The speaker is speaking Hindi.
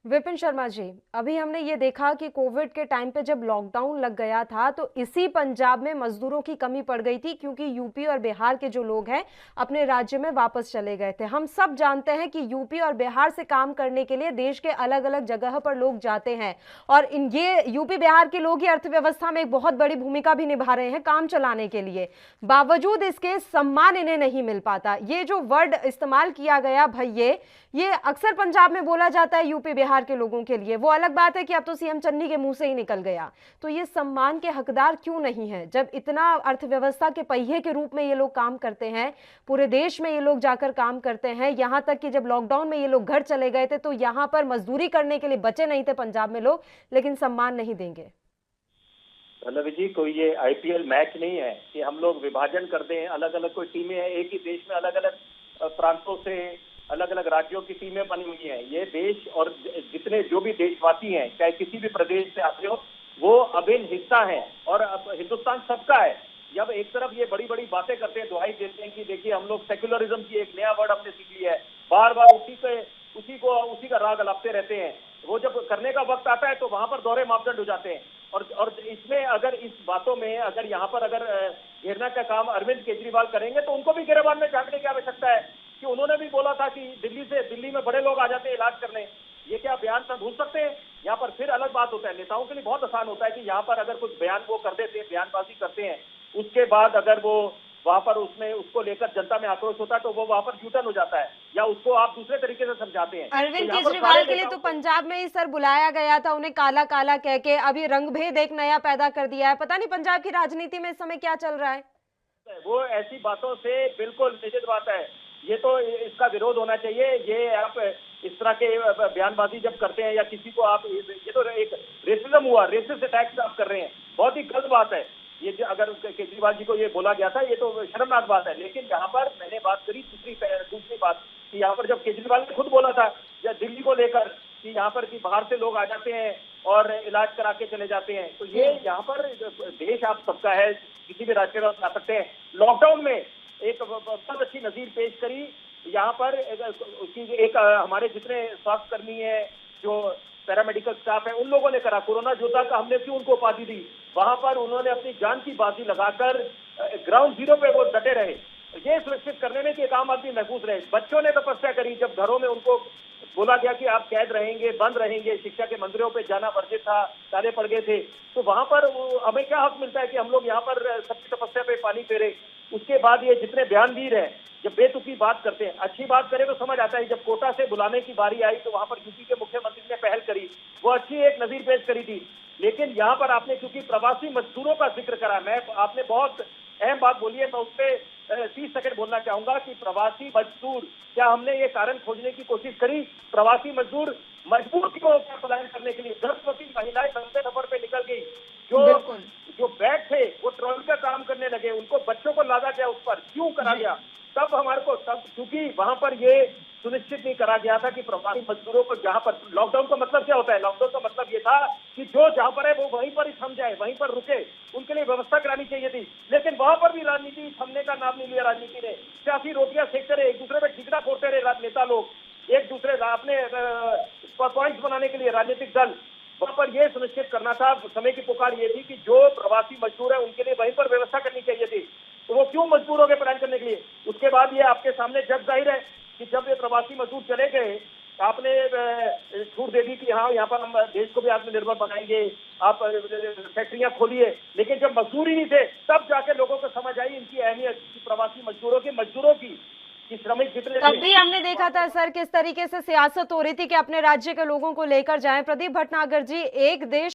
विपिन शर्मा जी, अभी हमने ये देखा कि कोविड के टाइम पे जब लॉकडाउन लग गया था तो इसी पंजाब में मजदूरों की कमी पड़ गई थी, क्योंकि यूपी और बिहार के जो लोग हैं अपने राज्य में वापस चले गए थे। हम सब जानते हैं कि यूपी और बिहार से काम करने के लिए देश के अलग अलग जगह पर लोग जाते हैं, और इन ये यूपी बिहार के लोग ही अर्थव्यवस्था में एक बहुत बड़ी भूमिका भी निभा रहे हैं काम चलाने के लिए। बावजूद इसके सम्मान इन्हें नहीं मिल पाता। ये जो वर्ड इस्तेमाल किया गया भैये, ये अक्सर पंजाब में बोला जाता है यूपी बिहार के लोगों के लिए। वो अलग बात है कि अब तो सीएम चन्नी के मुंह से ही निकल गया। तो ये सम्मान के हकदार क्यों नहीं है, जब इतना अर्थव्यवस्था के पहिए के रूप में ये लोग काम करते हैं, पूरे देश में ये लोग जाकर काम करते हैं। यहां तक कि जब लॉकडाउन में ये लोग घर चले गए थे तो यहां पर मजदूरी करने के लिए बचे नहीं थे पंजाब में लोग, लेकिन सम्मान नहीं देंगे। पल्लवी जी, कोई ये आईपीएल मैच नहीं है कि हम लोग विभाजन कर दें। अलग अलग कोई टीमें हैं, एक ही देश में अलग अलग प्रांतों से अलग अलग राज्यों की टीमें बनी हुई हैं। ये देश और जितने जो भी देशवासी हैं, चाहे किसी भी प्रदेश से आते हो, वो अभिन्न हिस्सा है और अब हिंदुस्तान सबका है। जब एक तरफ ये बड़ी बड़ी बातें करते हैं, दुहाई देते हैं कि देखिए हम लोग सेक्युलरिज्म की एक नया वर्ड हमने सीख लिया है, बार बार उसी का राग अलापते रहते हैं। वो जब करने का वक्त आता है तो वहां पर दोहरे मापदंड हो जाते हैं। और इसमें अगर इस बातों में अगर यहाँ पर अगर घेरना का काम अरविंद केजरीवाल करेंगे तो उनको भी गिरफ्तार में झांकने की आवश्यकता है कि उन्होंने भी बोला था कि दिल्ली में बड़े लोग आ जाते हैं इलाज करने। ये क्या बयान सब भूल सकते हैं? यहाँ पर फिर अलग बात होता है, नेताओं के लिए बहुत आसान होता है कि यहाँ पर अगर कुछ बयान वो कर देते हैं, बयानबाजी करते हैं, उसके बाद अगर वो वहां पर उसको लेकर जनता में आक्रोश होता है तो वो वहां पर यूटर्न हो जाता है या उसको आप दूसरे तरीके से समझाते हैं। अरविंद केजरीवाल के लिए तो पंजाब में ही सर बुलाया गया था, उन्हें काला काला कह के। अभी रंगभेद एक नया पैदा कर दिया है। पता नहीं पंजाब की राजनीति में इस समय क्या चल रहा है। वो ऐसी बातों से बिल्कुल निषिद्ध बात है। ये तो इसका विरोध होना चाहिए। ये आप इस तरह के बयानबाजी जब करते हैं या किसी को आप, ये तो एक रेसिज्म हुआ, रेसिस्ट अटैक्स आप कर रहे हैं, बहुत ही गलत बात है। ये अगर केजरीवाल जी को ये बोला गया था, ये तो शर्मनाक बात है। लेकिन यहाँ पर मैंने बात करी दूसरी बात कि यहाँ पर जब केजरीवाल ने खुद बोला था या दिल्ली को लेकर कि यहाँ पर कि बाहर से लोग आ जाते हैं और इलाज करा के चले जाते हैं, तो ये यहाँ पर देश आप सबका है, किसी भी राज्य में आ सकते हैं। लॉकडाउन में एक बहुत अच्छी नजीर पेश करी यहाँ पर एक हमारे जितने स्वास्थ्य कर्मी हैं, जो पैरामेडिकल स्टाफ है, उन लोगों ने करा। कोरोना योद्धा का हमने क्यों उनको उपाधि दी? वहां पर उन्होंने अपनी जान की बाजी लगाकर ग्राउंड जीरो पे वो डटे रहे, ये सुनिश्चित करने में कि एक आम आदमी महफूज रहे। बच्चों ने तपस्या करी, जब घरों में उनको बोला गया कि आप कैद रहेंगे, बंद रहेंगे, शिक्षा के मंदिरों पे जाना वर्जित था, ताले पड़ गए थे, तो वहां पर हमें क्या हक मिलता है कि हम लोग यहाँ पर सबकी तपस्या पे पानी फेरे? उसके बाद ये जितने बयानवीर हैं, जब बेतुकी बात करते हैं, अच्छी बात करें तो समझ आता है। जब कोटा से बुलाने की बारी आई तो वहां पर यूपी के मुख्यमंत्री ने पहल करी, वो अच्छी एक नजीर पेश करी थी। लेकिन यहाँ पर आपने क्योंकि प्रवासी मजदूरों का जिक्र करा, आपने बहुत अहम बात बोली है, मैं उस पर 30 सेकंड बोलना चाहूंगा कि प्रवासी मजदूर, क्या हमने ये कारण खोजने की कोशिश करी? प्रवासी मजदूर मजबूर क्यों होकर पलायन करने के लिए? गर्भवती महिलाएं लंबे सफर पे निकल गई, जो बैग थे वो ट्रॉली का काम करने लगे, उनको बच्चों को लादा गया, उस पर क्यों करा गया? तब क्योंकि वहां पर ये सुनिश्चित नहीं करा गया था कि प्रवासी मजदूरों को, जहां पर लॉकडाउन का मतलब क्या होता है? लॉकडाउन का मतलब ये था कि जो जहां पर है वो वहीं पर ही थम जाए, वहीं पर रुके, उनके लिए व्यवस्था करानी चाहिए थी। लेकिन वहां पर भी राजनीति थमने का नाम नहीं लिया। राजनीति ने सियासी रोटियां सेकते रहे, एक दूसरे में ठिकरा फोड़ते रहे नेता लोग, एक दूसरे अपने पॉइंट्स बनाने के लिए राजनीतिक दल। वहां पर यह सुनिश्चित करना था, समय की पुकार ये थी कि जो प्रवासी मजदूर है उनके लिए वहीं पर व्यवस्था करनी चाहिए थी। तो वो क्यों मजबूर हो गए पलायन करने के लिए? उसके बाद ये आपके सामने जग जाहिर है कि जब ये प्रवासी मजदूर चले गए, आपने छूट दे दी कि हाँ यहाँ पर हम देश को भी आत्मनिर्भर बनाएंगे, आप फैक्ट्रियां खोलिए। लेकिन जब मजदूर ही नहीं थे तब जाके लोगों को समझ आई इनकी अहमियत, प्रवासी मजदूरों की श्रमिक जितने। तब भी हमने देखा था सर किस तरीके से सियासत हो रही थी कि अपने राज्य के लोगों को लेकर जाएं। प्रदीप भटनागर जी, एक देश